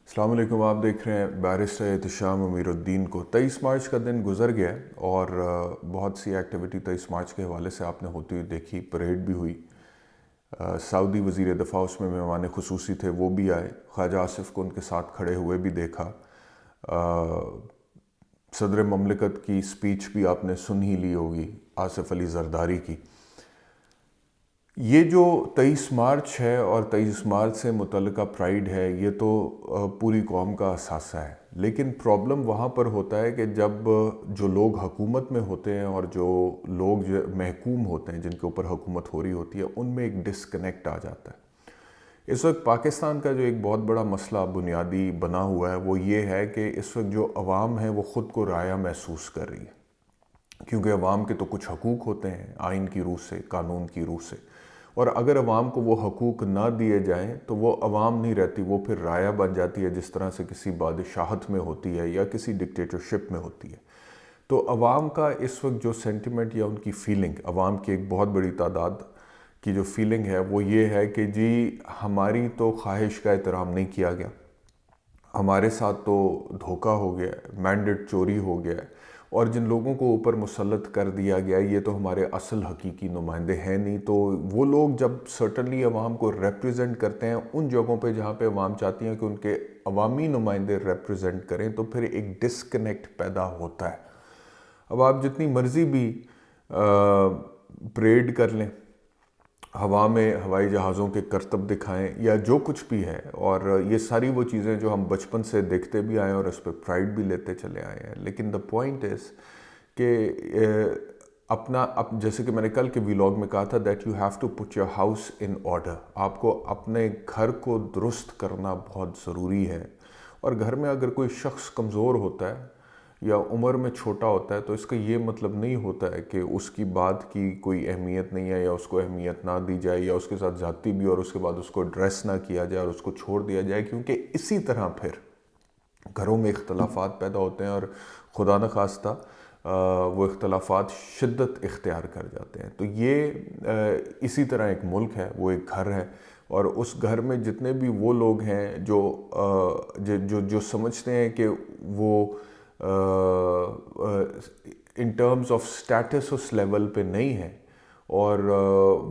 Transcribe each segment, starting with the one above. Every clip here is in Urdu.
السلام علیکم. آپ دیکھ رہے ہیں بیرسٹر احتشام امیر الدین کو. 23 مارچ کا دن گزر گیا اور بہت سی ایکٹیویٹی 23 مارچ کے حوالے سے آپ نے ہوتی ہوئی دیکھی. پریڈ بھی ہوئی. سعودی وزیر دفاع اس میں مہمان خصوصی تھے، وہ بھی آئے. خواجہ آصف کو ان کے ساتھ کھڑے ہوئے بھی دیکھا. صدر مملکت کی سپیچ بھی آپ نے سن ہی لی ہوگی، آصف علی زرداری کی. یہ جو 23 مارچ ہے اور 23 مارچ سے متعلقہ پرائیڈ ہے، یہ تو پوری قوم کا اثاثہ ہے. لیکن پرابلم وہاں پر ہوتا ہے کہ جب جو لوگ حکومت میں ہوتے ہیں اور جو لوگ محکوم ہوتے ہیں، جن کے اوپر حکومت ہو رہی ہوتی ہے، ان میں ایک ڈسکنیکٹ آ جاتا ہے. اس وقت پاکستان کا جو ایک بہت بڑا مسئلہ بنیادی بنا ہوا ہے وہ یہ ہے کہ اس وقت جو عوام ہے وہ خود کو رعایا محسوس کر رہی ہے، کیونکہ عوام کے تو کچھ حقوق ہوتے ہیں آئین کی روح سے، قانون کی روح سے، اور اگر عوام کو وہ حقوق نہ دیے جائیں تو وہ عوام نہیں رہتی، وہ پھر رعایا بن جاتی ہے، جس طرح سے کسی بادشاہت میں ہوتی ہے یا کسی ڈکٹیٹرشپ میں ہوتی ہے. تو عوام کا اس وقت جو سینٹیمنٹ یا ان کی فیلنگ، عوام کی ایک بہت بڑی تعداد کی جو فیلنگ ہے وہ یہ ہے کہ جی ہماری تو خواہش کا احترام نہیں کیا گیا، ہمارے ساتھ تو دھوکہ ہو گیا ہے، مینڈیٹ چوری ہو گیا ہے، اور جن لوگوں کو اوپر مسلط کر دیا گیا یہ تو ہمارے اصل حقیقی نمائندے ہیں نہیں. تو وہ لوگ جب سرٹنلی عوام کو ریپریزنٹ کرتے ہیں ان جگہوں پہ جہاں پہ عوام چاہتی ہیں کہ ان کے عوامی نمائندے ریپریزنٹ کریں، تو پھر ایک ڈسکنیکٹ پیدا ہوتا ہے. اب آپ جتنی مرضی بھی پریڈ کر لیں، ہوا میں ہوائی جہازوں کے کرتب دکھائیں یا جو کچھ بھی ہے، اور یہ ساری وہ چیزیں جو ہم بچپن سے دیکھتے بھی آئے ہیں اور اس پہ پرائڈ بھی لیتے چلے آئے ہیں. لیکن دا پوائنٹ از کہ جیسے کہ میں نے کل کے ویلاگ میں کہا تھا that you have to put your house in order. آپ کو اپنے گھر کو درست کرنا بہت ضروری ہے. اور گھر میں اگر کوئی شخص کمزور ہوتا ہے یا عمر میں چھوٹا ہوتا ہے تو اس کا یہ مطلب نہیں ہوتا ہے کہ اس کی بات کی کوئی اہمیت نہیں ہے یا اس کو اہمیت نہ دی جائے یا اس کے ساتھ زیادتی بھی اور اس کے بعد اس کو ایڈریس نہ کیا جائے اور اس کو چھوڑ دیا جائے، کیونکہ اسی طرح پھر گھروں میں اختلافات پیدا ہوتے ہیں اور خدا نخواستہ وہ اختلافات شدت اختیار کر جاتے ہیں. تو یہ اسی طرح ایک ملک ہے، وہ ایک گھر ہے، اور اس گھر میں جتنے بھی وہ لوگ ہیں جو سمجھتے ہیں کہ وہ ان ٹرمز آف سٹیٹس اس لیول پہ نہیں ہے، اور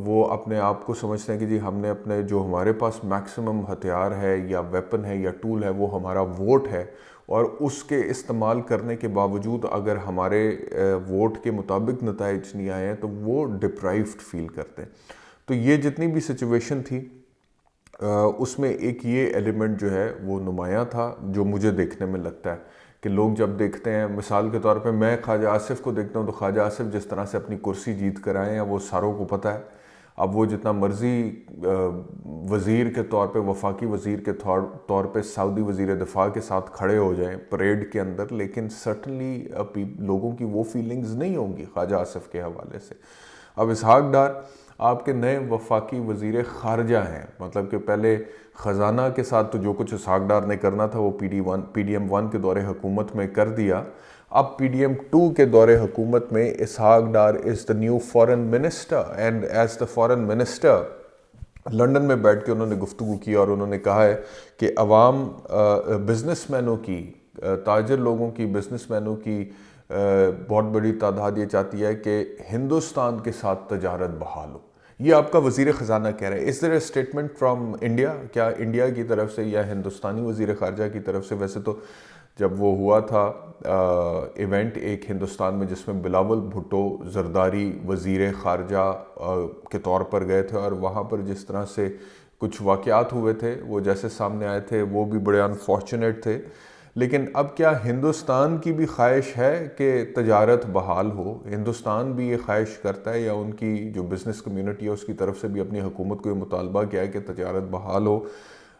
وہ اپنے آپ کو سمجھتے ہیں کہ جی ہم نے اپنے جو ہمارے پاس میکسیمم ہتھیار ہے یا ویپن ہے یا ٹول ہے وہ ہمارا ووٹ ہے، اور اس کے استعمال کرنے کے باوجود اگر ہمارے ووٹ کے مطابق نتائج نہیں آئے ہیں تو وہ ڈپرائیوڈ فیل کرتے ہیں. تو یہ جتنی بھی سچویشن تھی اس میں ایک یہ ایلیمنٹ جو ہے وہ نمایاں تھا، جو مجھے دیکھنے میں لگتا ہے کہ لوگ جب دیکھتے ہیں، مثال کے طور پہ میں خواجہ آصف کو دیکھتا ہوں تو خواجہ آصف جس طرح سے اپنی کرسی جیت کر آئے ہیں وہ ساروں کو پتہ ہے. اب وہ جتنا مرضی وزیر کے طور پہ، وفاقی وزیر کے طور پہ سعودی وزیر دفاع کے ساتھ کھڑے ہو جائیں پریڈ کے اندر، لیکن سرٹنلی لوگوں کی وہ فیلنگز نہیں ہوں گی خواجہ آصف کے حوالے سے. اب اسحاق ڈار آپ کے نئے وفاقی وزیر خارجہ ہیں، مطلب کہ پہلے خزانہ کے ساتھ تو جو کچھ اسحاق ڈار نے کرنا تھا وہ پی ڈی ایم 1 کے دور حکومت میں کر دیا. اب پی ڈی ایم 2 کے دور حکومت میں Ishaq Dar is the new foreign minister, and as the foreign minister London میں بیٹھ کے انہوں نے گفتگو کی اور انہوں نے کہا ہے کہ عوام بزنس مینوں کی، تاجر لوگوں کی، بزنس مینوں کی بہت بڑی تعداد یہ چاہتی ہے کہ ہندوستان کے ساتھ تجارت بحال ہو. یہ آپ کا وزیر خزانہ کہہ رہے ہیں. از دیر اے اسٹیٹمنٹ فرام انڈیا؟ کیا انڈیا کی طرف سے یا ہندوستانی وزیر خارجہ کی طرف سے؟ ویسے تو جب وہ ہوا تھا ایونٹ ایک ہندوستان میں جس میں بلاول بھٹو زرداری وزیر خارجہ کے طور پر گئے تھے، اور وہاں پر جس طرح سے کچھ واقعات ہوئے تھے وہ جیسے سامنے آئے تھے وہ بھی بڑے انفارچونیٹ تھے. لیکن اب کیا ہندوستان کی بھی خواہش ہے کہ تجارت بحال ہو؟ ہندوستان بھی یہ خواہش کرتا ہے یا ان کی جو بزنس کمیونٹی ہے اس کی طرف سے بھی اپنی حکومت کو یہ مطالبہ کیا ہے کہ تجارت بحال ہو؟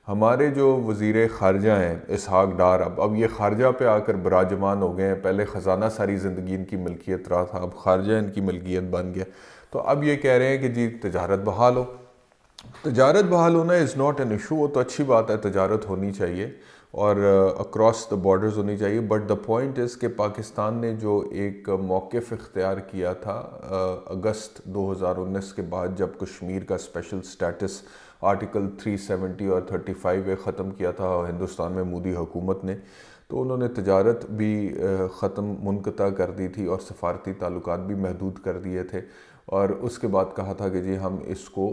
ہمارے جو وزیر خارجہ ہیں اسحاق ڈار اب یہ خارجہ پہ آ کر براجمان ہو گئے ہیں. پہلے خزانہ ساری زندگی ان کی ملکیت رہا تھا، اب خارجہ ان کی ملکیت بن گیا. تو اب یہ کہہ رہے ہیں کہ جی تجارت بحال ہو. تجارت بحال ہونا از ناٹ این ایشو، وہ تو اچھی بات ہے، تجارت ہونی چاہیے اور اکراس دا بارڈرز ہونی چاہیے. بٹ دا پوائنٹ از کہ پاکستان نے جو ایک موقف اختیار کیا تھا اگست 2019 کے بعد، جب کشمیر کا اسپیشل سٹیٹس آرٹیکل 370 اور 35 ختم کیا تھا ہندوستان میں مودی حکومت نے، تو انہوں نے تجارت بھی منقطع کر دی تھی اور سفارتی تعلقات بھی محدود کر دیے تھے، اور اس کے بعد کہا تھا کہ جی ہم اس کو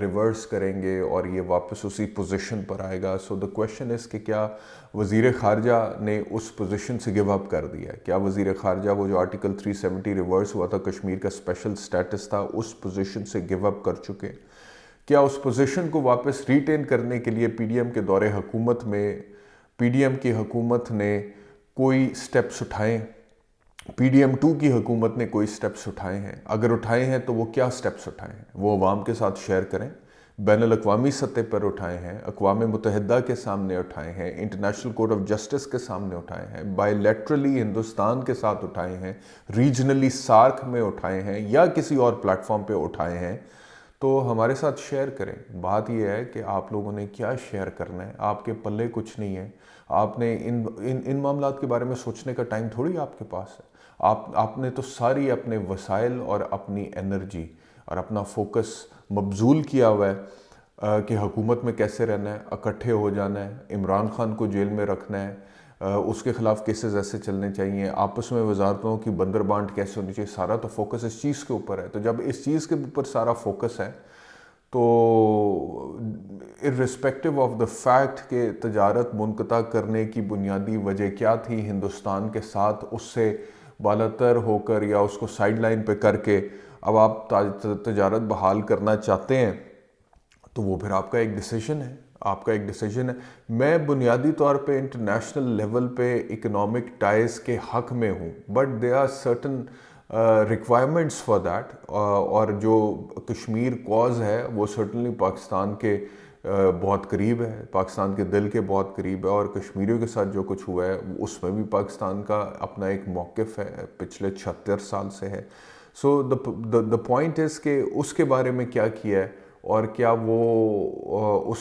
ریورس کریں گے اور یہ واپس اسی پوزیشن پر آئے گا. سو دا کویشچن از کہ کیا وزیر خارجہ نے اس پوزیشن سے گیو اپ کر دیا ہے؟ کیا وزیر خارجہ وہ جو آرٹیکل 370 ریورس ہوا تھا، کشمیر کا اسپیشل سٹیٹس تھا، اس پوزیشن سے گیو اپ کر چکے؟ کیا اس پوزیشن کو واپس ریٹین کرنے کے لیے پی ڈی ایم کے دور حکومت میں پی ڈی ایم کی حکومت نے کوئی سٹیپس اٹھائے؟ پی ڈی ایم 2 کی حکومت نے کوئی سٹیپس اٹھائے ہیں؟ اگر اٹھائے ہیں تو وہ کیا سٹیپس اٹھائے ہیں؟ وہ عوام کے ساتھ شیئر کریں. بین الاقوامی سطح پر اٹھائے ہیں، اقوام متحدہ کے سامنے اٹھائے ہیں، انٹرنیشنل کورٹ آف جسٹس کے سامنے اٹھائے ہیں، بائی لیٹرلی ہندوستان کے ساتھ اٹھائے ہیں، ریجنلی سارک میں اٹھائے ہیں، یا کسی اور پلیٹ فارم پہ اٹھائے ہیں، تو ہمارے ساتھ شیئر کریں. بات یہ ہے کہ آپ لوگوں نے کیا شیئر کرنا ہے؟ آپ کے پلے کچھ نہیں ہے. آپ نے ان معاملات کے بارے میں سوچنے کا ٹائم تھوڑی آپ کے پاس ہے. آپ نے تو ساری اپنے وسائل اور اپنی انرجی اور اپنا فوکس مبذول کیا ہوا ہے کہ حکومت میں کیسے رہنا ہے، اکٹھے ہو جانا ہے، عمران خان کو جیل میں رکھنا ہے، اس کے خلاف کیسز ایسے چلنے چاہیے، آپس میں وزارتوں کی بندر بانٹ کیسے ہونی چاہیے. سارا تو فوکس اس چیز کے اوپر ہے. تو جب اس چیز کے اوپر سارا فوکس ہے تو ارسپیکٹو آف دا فیکٹ کہ تجارت منقطع کرنے کی بنیادی وجہ کیا تھی ہندوستان کے ساتھ، اس سے بالاتر ہو کر یا اس کو سائیڈ لائن پہ کر کے اب آپ تجارت بحال کرنا چاہتے ہیں، تو وہ پھر آپ کا ایک ڈیسیژن ہے. آپ کا ایک ڈیسیژن ہے. میں بنیادی طور پہ انٹرنیشنل لیول پہ اکنامک ٹائز کے حق میں ہوں، but they are certain requirements for that, اور جو کشمیر کاز ہے وہ سرٹنلی پاکستان کے بہت قریب ہے، پاکستان کے دل کے بہت قریب ہے، اور کشمیریوں کے ساتھ جو کچھ ہوا ہے اس میں بھی پاکستان کا اپنا ایک موقف ہے، پچھلے 76 سال سے ہے. سو دا پوائنٹ از کہ اس کے بارے میں کیا کیا ہے، اور کیا وہ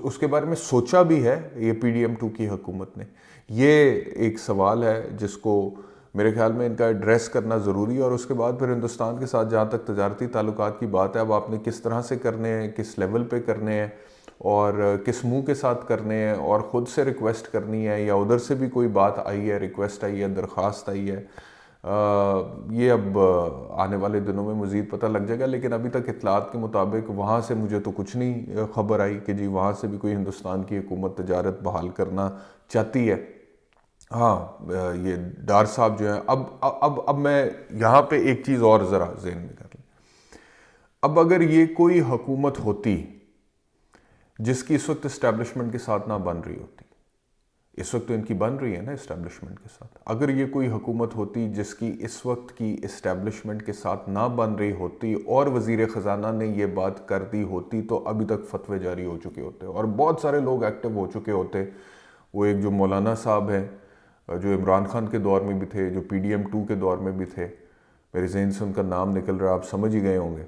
اس کے بارے میں سوچا بھی ہے یہ پی ڈی ایم 2 کی حکومت نے؟ یہ ایک سوال ہے جس کو میرے خیال میں ان کا ایڈریس کرنا ضروری ہے. اور اس کے بعد پھر ہندوستان کے ساتھ جہاں تک تجارتی تعلقات کی بات ہے، اب آپ نے کس طرح سے کرنے ہیں، کس لیول پہ کرنے ہیں، اور کس منہ کے ساتھ کرنے ہیں، اور خود سے ریکویسٹ کرنی ہے یا ادھر سے بھی کوئی بات آئی ہے، ریکویسٹ آئی ہے، درخواست آئی ہے، یہ اب آنے والے دنوں میں مزید پتہ لگ جائے گا. لیکن ابھی تک اطلاعات کے مطابق وہاں سے مجھے تو کچھ نہیں خبر آئی کہ جی وہاں سے بھی کوئی ہندوستان کی حکومت تجارت بحال کرنا چاہتی ہے. ہاں، یہ ڈار صاحب جو ہیں، اب میں یہاں پہ ایک چیز اور ذرا ذہن میں کر لیں. اب اگر یہ کوئی حکومت ہوتی جس کی اس وقت اسٹیبلشمنٹ کے ساتھ نہ بن رہی ہوتی، اس وقت تو ان کی بن رہی ہے نا اسٹیبلشمنٹ کے ساتھ، اگر یہ کوئی حکومت ہوتی جس کی اس وقت کی اسٹیبلشمنٹ کے ساتھ نہ بن رہی ہوتی اور وزیر خزانہ نے یہ بات کر دی ہوتی، تو ابھی تک فتوے جاری ہو چکے ہوتے اور بہت سارے لوگ ایکٹیو ہو چکے ہوتے. وہ ایک جو مولانا صاحب ہیں، جو عمران خان کے دور میں بھی تھے، جو پی ڈی ایم 2 کے دور میں بھی تھے، میرے ذہن سے ان کا نام نکل رہا، آپ سمجھ ہی گئے ہوں گے.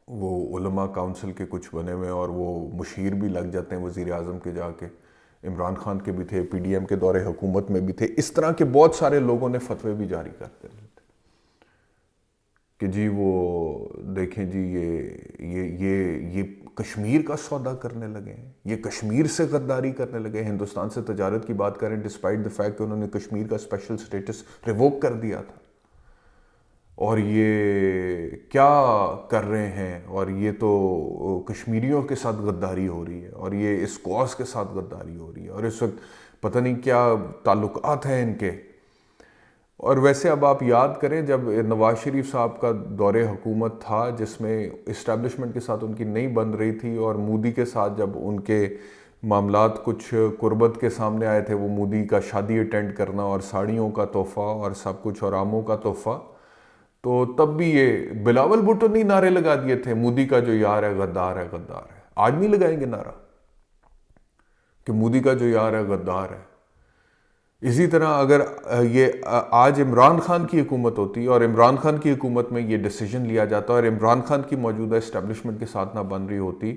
وہ علماء کاؤنسل کے کچھ بنے ہوئے اور وہ مشیر بھی لگ جاتے ہیں وزیر اعظم کے جا کے. عمران خان کے بھی تھے، پی ڈی ایم کے دور حکومت میں بھی تھے. اس طرح کے بہت سارے لوگوں نے فتوے بھی جاری کرتے تھے کہ جی وہ دیکھیں جی یہ کشمیر کا سودا کرنے لگے ہیں، یہ کشمیر سے غداری کرنے لگے ہیں، ہندوستان سے تجارت کی بات کریں ڈسپائٹ دا فیکٹ کہ انہوں نے کشمیر کا اسپیشل سٹیٹس ریووک کر دیا تھا، اور یہ کیا کر رہے ہیں، اور یہ تو کشمیریوں کے ساتھ غداری ہو رہی ہے، اور یہ اس کاز کے ساتھ غداری ہو رہی ہے، اور اس وقت پتہ نہیں کیا تعلقات ہیں ان کے. اور ویسے اب آپ یاد کریں جب نواز شریف صاحب کا دور حکومت تھا جس میں اسٹیبلشمنٹ کے ساتھ ان کی نہیں بن رہی تھی، اور مودی کے ساتھ جب ان کے معاملات کچھ قربت کے سامنے آئے تھے، وہ مودی کا شادی اٹینڈ کرنا اور ساڑیوں کا تحفہ اور سب کچھ اور آموں کا تحفہ، تو تب بھی یہ بلاول بھٹو نہیں نعرے لگا دیے تھے مودی کا جو یار ہے غدار ہے غدار ہے. آج نہیں لگائیں گے نعرہ کہ مودی کا جو یار ہے غدار ہے؟ اسی طرح اگر یہ آج عمران خان کی حکومت ہوتی اور عمران خان کی حکومت میں یہ ڈیسیجن لیا جاتا اور عمران خان کی موجودہ اسٹیبلشمنٹ کے ساتھ نہ بن رہی ہوتی،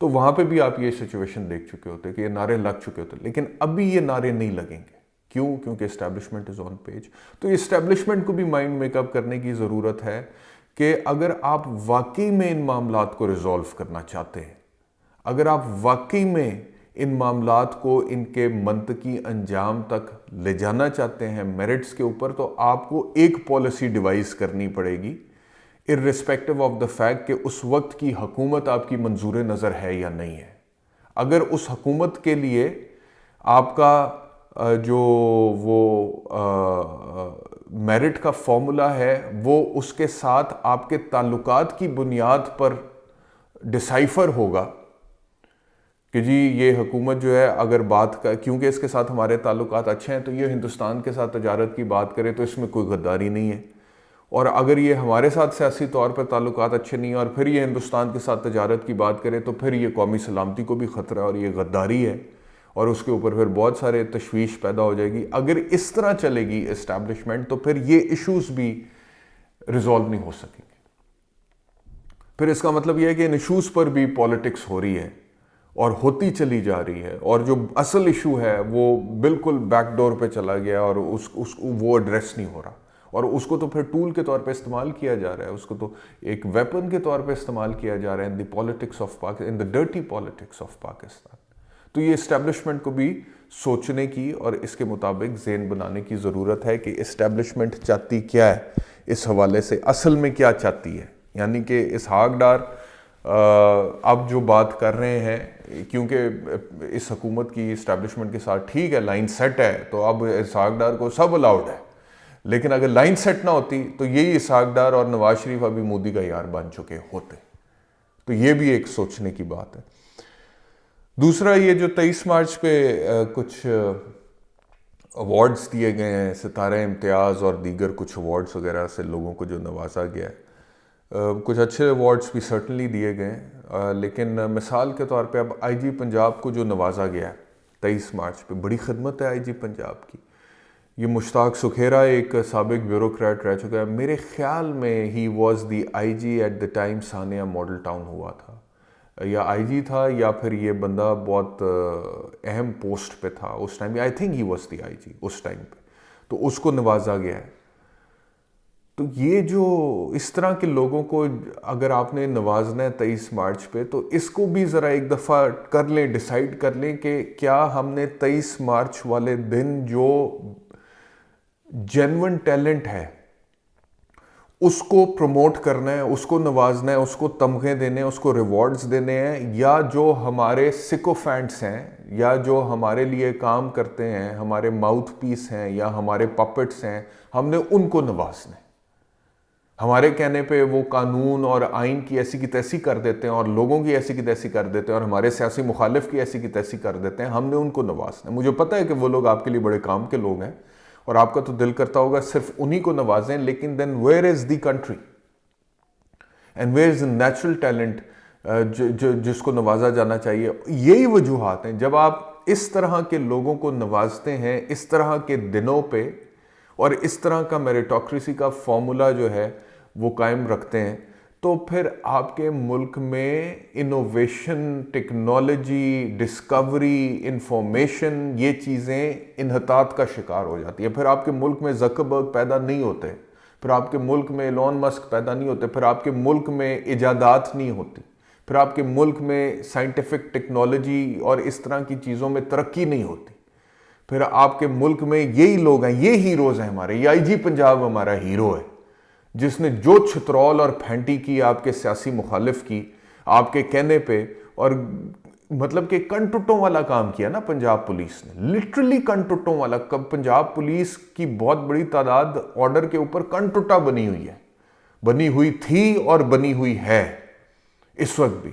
تو وہاں پہ بھی آپ یہ سچویشن دیکھ چکے ہوتے کہ یہ نعرے لگ چکے ہوتے. لیکن ابھی یہ نعرے نہیں لگیں گے. کیوں؟ کیونکہ اسٹیبلشمنٹ از آن پیج. تو اسٹیبلشمنٹ کو بھی مائنڈ میک اپ کرنے کی ضرورت ہے کہ اگر آپ واقعی میں ان معاملات کو ریزالو کرنا چاہتے ہیں، اگر آپ واقعی میں ان معاملات کو ان کے منطقی انجام تک لے جانا چاہتے ہیں میرٹس کے اوپر، تو آپ کو ایک پالیسی ڈیوائز کرنی پڑے گی irrespective آف دا فیکٹ کہ اس وقت کی حکومت آپ کی منظور نظر ہے یا نہیں ہے۔ اگر اس حکومت کے لیے آپ کا جو وہ میرٹ کا فارمولا ہے وہ اس کے ساتھ آپ کے تعلقات کی بنیاد پر ڈسائفر ہوگا کہ جی یہ حکومت جو ہے اگر بات کا، کیونکہ اس کے ساتھ ہمارے تعلقات اچھے ہیں تو یہ ہندوستان کے ساتھ تجارت کی بات کرے تو اس میں کوئی غداری نہیں ہے، اور اگر یہ ہمارے ساتھ سیاسی طور پر تعلقات اچھے نہیں ہیں اور پھر یہ ہندوستان کے ساتھ تجارت کی بات کرے تو پھر یہ قومی سلامتی کو بھی خطرہ ہے اور یہ غداری ہے، اور اس کے اوپر پھر بہت سارے تشویش پیدا ہو جائے گی۔ اگر اس طرح چلے گی اسٹیبلشمنٹ تو پھر یہ ایشوز بھی ریزالو نہیں ہو سکیں گے۔ پھر اس کا مطلب یہ ہے کہ ان ایشوز پر بھی پالیٹکس ہو رہی ہے اور ہوتی چلی جا رہی ہے، اور جو اصل ایشو ہے وہ بالکل بیک ڈور پہ چلا گیا اور وہ ایڈریس نہیں ہو رہا، اور اس کو تو پھر ٹول کے طور پہ استعمال کیا جا رہا ہے، اس کو تو ایک ویپن کے طور پہ استعمال کیا جا رہا ہے in the politics of Pakistan, in the dirty politics of Pakistan. تو یہ اسٹیبلشمنٹ کو بھی سوچنے کی اور اس کے مطابق ذہن بنانے کی ضرورت ہے کہ اسٹیبلشمنٹ چاہتی کیا ہے، اس حوالے سے اصل میں کیا چاہتی ہے۔ یعنی کہ اسحاق ڈار اب جو بات کر رہے ہیں، کیونکہ اس حکومت کی اسٹیبلشمنٹ کے ساتھ ٹھیک ہے لائن سیٹ ہے تو اب اسحاق ڈار کو سب الاؤڈ ہے، لیکن اگر لائن سیٹ نہ ہوتی تو یہی اسحاق ڈار اور نواز شریف ابھی مودی کا یار بن چکے ہوتے۔ تو یہ بھی ایک سوچنے کی بات ہے۔ دوسرا یہ جو 23 مارچ پہ کچھ ایوارڈز دیے گئے ہیں، ستارہ امتیاز اور دیگر کچھ ایوارڈز وغیرہ سے لوگوں کو جو نوازا گیا ہے، کچھ اچھے ایوارڈز بھی سرٹنلی دیے گئے ہیں، لیکن مثال کے طور پہ اب آئی جی پنجاب کو جو نوازا گیا ہے 23 مارچ پہ، بڑی خدمت ہے آئی جی پنجاب کی۔ یہ مشتاق سکھیرا ایک سابق بیوروکریٹ رہ چکا ہے، میرے خیال میں he was the I G at the time ثانیہ ماڈل ٹاؤن ہوا تھا، یا آئی جی تھا یا پھر یہ بندہ بہت اہم پوسٹ پہ تھا اس time, I think he was the I G اس ٹائم پہ، تو اس کو نوازا گیا ہے۔ تو یہ جو اس طرح کے لوگوں کو اگر آپ نے نوازنا ہے 23 مارچ پہ، تو اس کو بھی ذرا ایک دفعہ کر لیں، ڈیسائیڈ کر لیں کہ کیا ہم نے 23 مارچ والے دن جو جینون ٹیلنٹ ہے اس کو پروموٹ کرنا ہے، اس کو نوازنا ہے، اس کو تمغے دینے ہیں، اس کو ریوارڈز دینے ہیں، یا جو ہمارے سکوفینٹس ہیں یا جو ہمارے لیے کام کرتے ہیں، ہمارے ماؤتھ پیس ہیں یا ہمارے پپٹس ہیں، ہم نے ان کو نوازنا ہے۔ ہمارے کہنے پہ وہ قانون اور آئین کی ایسی کی تیسی کر دیتے ہیں اور لوگوں کی ایسی کی تیسی کر دیتے ہیں اور ہمارے سیاسی مخالف کی ایسی کی تیسی کر دیتے ہیں، ہم نے ان کو نوازنا ہے۔ مجھے پتہ ہے کہ وہ لوگ آپ کے لیے بڑے کام کے لوگ ہیں اور آپ کا تو دل کرتا ہوگا صرف انہی کو نوازیں، لیکن then where is the country and where is the natural talent جس کو نوازا جانا چاہیے؟ یہی وجوہات ہیں جب آپ اس طرح کے لوگوں کو نوازتے ہیں اس طرح کے دنوں پہ اور اس طرح کا میریٹوکریسی کا فارمولا جو ہے وہ قائم رکھتے ہیں، تو پھر آپ کے ملک میں انوویشن، ٹیکنالوجی، ڈسکوری، انفارمیشن، یہ چیزیں انحطاط کا شکار ہو جاتی ہیں۔ پھر آپ کے ملک میں زکربرگ پیدا نہیں ہوتے، پھر آپ کے ملک میں ایلون مسک پیدا نہیں ہوتے، پھر آپ کے ملک میں ایجادات نہیں ہوتی، پھر آپ کے ملک میں سائنٹیفک ٹیکنالوجی اور اس طرح کی چیزوں میں ترقی نہیں ہوتی، پھر آپ کے ملک میں یہی لوگ ہیں، یہ ہیروز ہیں ہمارے۔ یہ آئی جی پنجاب ہمارا ہیرو ہے جس نے جو چھترول اور پھینٹی کی آپ کے سیاسی مخالف کی آپ کے کہنے پہ، اور مطلب کہ کنٹٹوں والا کام کیا نا پنجاب پولیس نے، لٹرلی کنٹٹوں والا۔ پنجاب پولیس کی بہت بڑی تعداد آرڈر کے اوپر کنٹٹا بنی ہوئی ہے، بنی ہوئی تھی اور بنی ہوئی ہے اس وقت بھی۔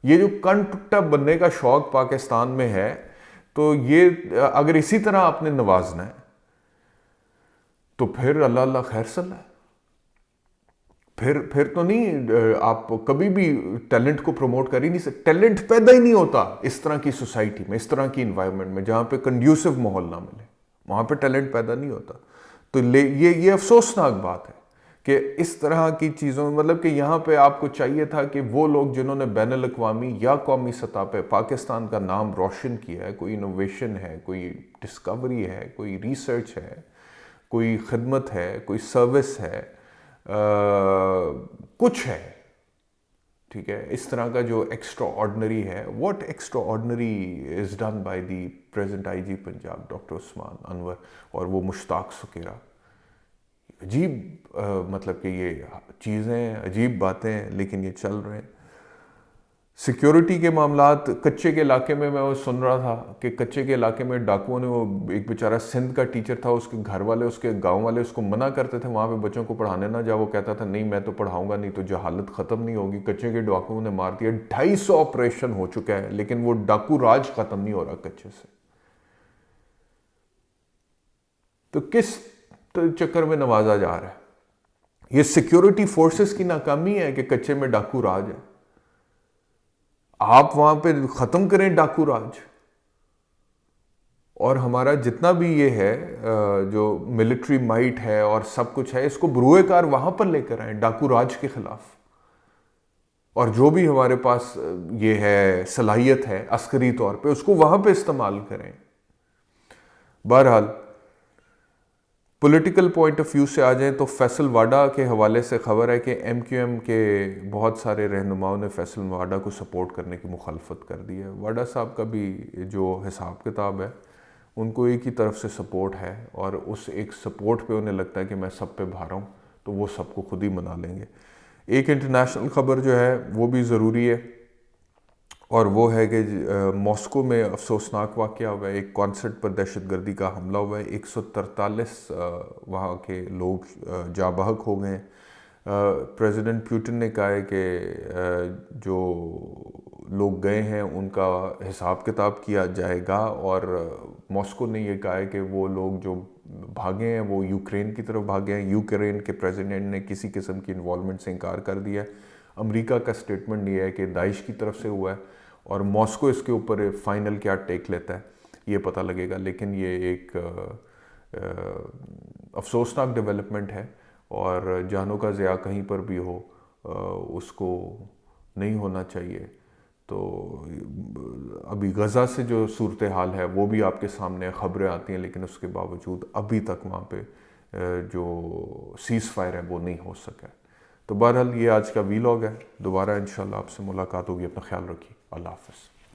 یہ جو کنٹٹا بننے کا شوق پاکستان میں ہے، تو یہ اگر اسی طرح آپ نے نوازنا ہے تو پھر اللہ اللہ خیر صلی ہے۔ پھر تو نہیں، آپ کبھی بھی ٹیلنٹ کو پروموٹ کر ہی نہیں سکتے۔ ٹیلنٹ پیدا ہی نہیں ہوتا اس طرح کی سوسائٹی میں، اس طرح کی انوائرمنٹ میں جہاں پہ کنڈیوسو ماحول نہ ملے، وہاں پہ ٹیلنٹ پیدا نہیں ہوتا۔ تو یہ افسوسناک بات ہے کہ اس طرح کی چیزوں میں، مطلب کہ یہاں پہ آپ کو چاہیے تھا کہ وہ لوگ جنہوں نے بین الاقوامی یا قومی سطح پہ پاکستان کا نام روشن کیا ہے، کوئی انوویشن ہے، کوئی ڈسکوری ہے، کوئی ریسرچ ہے، کوئی خدمت ہے، کوئی سروس ہے، کچھ ہے، ٹھیک ہے. اس طرح کا جو ایکسٹرا آرڈنری ہے, what extraordinary is done by the present I G Punjab doctor Usman Anwar اور وہ مشتاق سکیرا. عجیب مطلب کہ یہ چیزیں, عجیب باتیں ہیں, لیکن یہ چل رہے ہیں. سیکیورٹی کے معاملات کچے کے علاقے میں وہ سن رہا تھا کہ کچے کے علاقے میں ڈاکوؤں نے, وہ ایک بیچارہ سندھ کا ٹیچر تھا, اس کے گھر والے, اس کے گاؤں والے اس کو منع کرتے تھے وہاں پہ بچوں کو پڑھانے نہ جا. وہ کہتا تھا نہیں میں تو پڑھاؤں گا, نہیں تو جہالت ختم نہیں ہوگی. کچے کے ڈاکوؤں نے مار دیا. 250 آپریشن ہو چکا ہے, لیکن وہ ڈاکو راج ختم نہیں ہو رہا کچے سے. تو کس چکر میں نوازا جا رہا ہے؟ یہ سیکیورٹی فورسز کی ناکامی ہے کہ کچے میں ڈاکو راج ہے. آپ وہاں پہ ختم کریں ڈاکو راج, اور ہمارا جتنا بھی یہ ہے جو ملٹری مائٹ ہے اور سب کچھ ہے, اس کو بروئے کار وہاں پر لے کر آئیں ڈاکو راج کے خلاف. اور جو بھی ہمارے پاس یہ ہے صلاحیت ہے عسکری طور پہ, اس کو وہاں پہ استعمال کریں. بہرحال پولیٹیکل پوائنٹ آف ویو سے آ جائیں تو فیصل واڈا کے حوالے سے خبر ہے کہ ایم کیو ایم کے بہت سارے رہنماؤں نے فیصل واڈا کو سپورٹ کرنے کی مخالفت کر دی ہے. واڈا صاحب کا بھی جو حساب کتاب ہے, ان کو ایک ہی طرف سے سپورٹ ہے, اور اس ایک سپورٹ پہ انہیں لگتا ہے کہ میں سب پہ بھارا ہوں, تو وہ سب کو خود ہی منا لیں گے. ایک انٹرنیشنل خبر جو ہے وہ بھی ضروری ہے, اور وہ ہے کہ ماسکو میں افسوسناک واقعہ ہوا ہے. ایک کانسرٹ پر دہشت گردی کا حملہ ہوا ہے. 143 وہاں کے لوگ جاں بحق ہو گئے. پریزیڈنٹ پیوٹن نے کہا ہے کہ جو لوگ گئے ہیں ان کا حساب کتاب کیا جائے گا, اور ماسکو نے یہ کہا ہے کہ وہ لوگ جو بھاگے ہیں وہ یوکرین کی طرف بھاگے ہیں. یوکرین کے پریزیڈنٹ نے کسی قسم کی انوالومنٹ سے انکار کر دیا ہے. امریکہ کا سٹیٹمنٹ یہ ہے کہ داعش کی طرف سے ہوا ہے, اور ماسکو اس کے اوپر فائنل کیا ٹیک لیتا ہے یہ پتہ لگے گا. لیکن یہ ایک افسوسناک ڈیولپمنٹ ہے, اور جانوں کا ضیاع کہیں پر بھی ہو اس کو نہیں ہونا چاہیے. تو ابھی غزہ سے جو صورتحال ہے وہ بھی آپ کے سامنے خبریں آتی ہیں, لیکن اس کے باوجود ابھی تک وہاں پہ جو سیز فائر ہے وہ نہیں ہو سکا ہے. تو بہرحال یہ آج کا ویلاگ ہے. دوبارہ انشاءاللہ آپ سے ملاقات ہوگی. اپنا خیال رکھیے. اللہ حافظ.